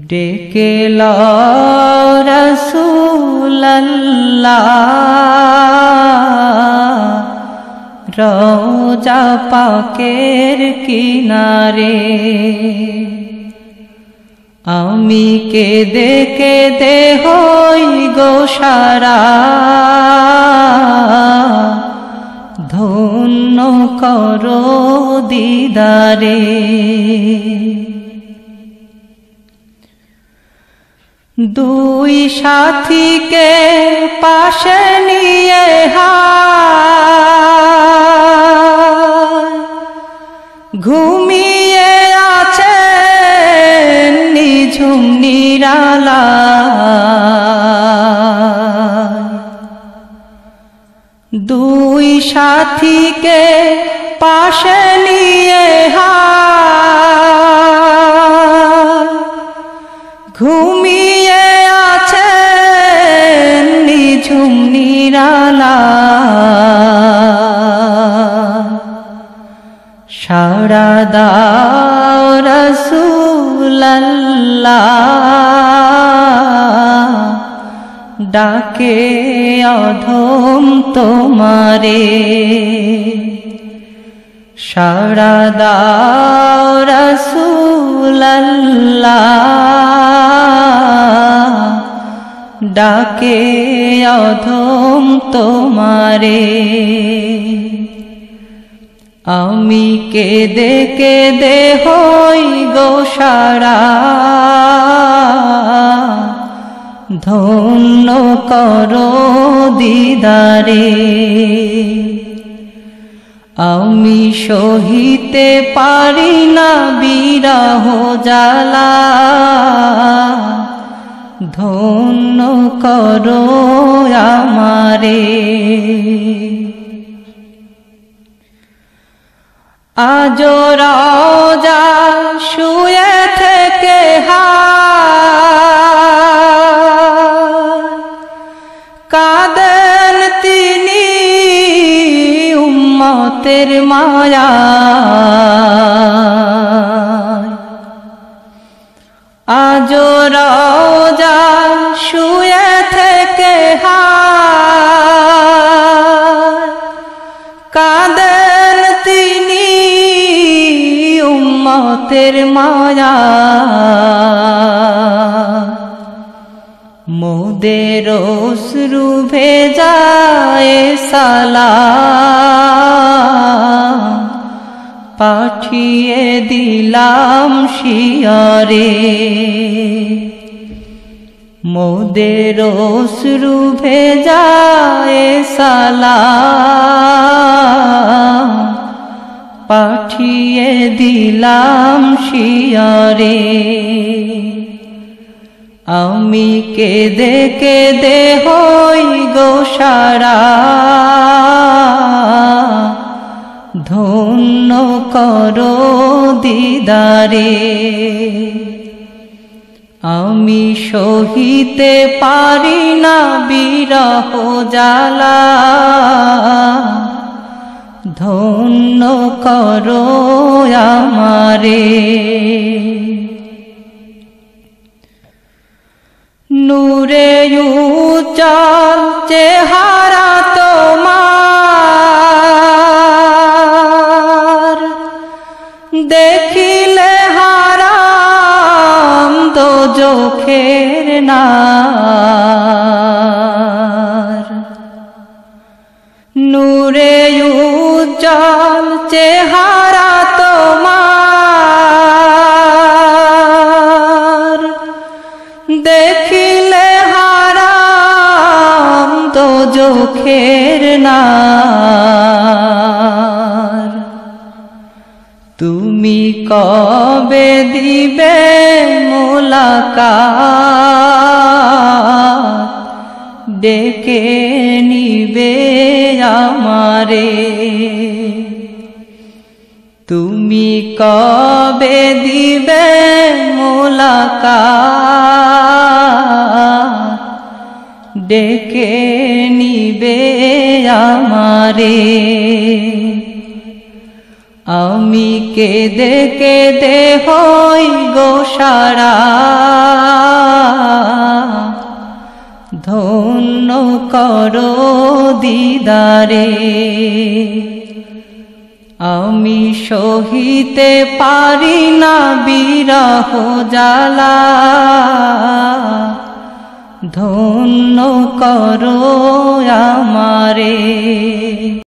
ডেকে লও রাসূলুল্লাহ রওজা পাকের কিনারে। আমি কেঁদে কেঁদে হই গো সারা, ধন্য করো দিদারে। দুই সাথীকে পাশে নিয়ে ঘুমিয়ে আছেন নিঝুম নিরালায়। দুই সাথীকে পাশে নিয়ে ঘুমিয়ে আছেন নিঝুম নিরালায়। সাড়া দাও রাসূলুল্লাহ ডাকে অধম তোমারে। সাড়া দাও রাসূলুল্লাহ ডাকে অধম তোমারে। আমি কেঁদে কেঁদে হই গো সারা, ধন্য করো দিদারে। আমি সহিতে পারি না বিরহ জ্বালা, ধন্য করো আমারে। আজ রওজা শুয়ে থেকে কাঁদেন তিনি উম্মতের মায়ায়। আজ রওজা শুয়ে থেকে কাঁদেন তিনি উম্মতের মায়ায়। মোদের অশ্রু ভেজায় সালাম পাঠিয়ে দিলাম শিয়রে। মোদের অশ্রু ভেজায় সালাম পাঠিয়ে দিলাম শিয়রে। আমি কেঁদে কেঁদে হই গো সারা, ধন্য করো দিদারে। আমি সহিতে পারি না বিরহ জ্বালা, ধন্য করো আমারে। নূরে উজ্জ্বল চেহারা তোমার, দেখিলে হারাম দোজখের নার। নূরে উজ্জ্বল চেহারা তোমার, দেখিলে হারাম দোজখের নার। তুমি কবে দিবে মোলাকাত, ডেকে নিবে আমারে। তুমি কবে দিবে মোলাকাত, ডেকে নিবে আমারে। আমি কেঁদে কেঁদে হই গো সারা, ধন্য করো দিদারে। আমি সহিতে পারি না বিরহ জ্বালা, ধন্য করো আমারে।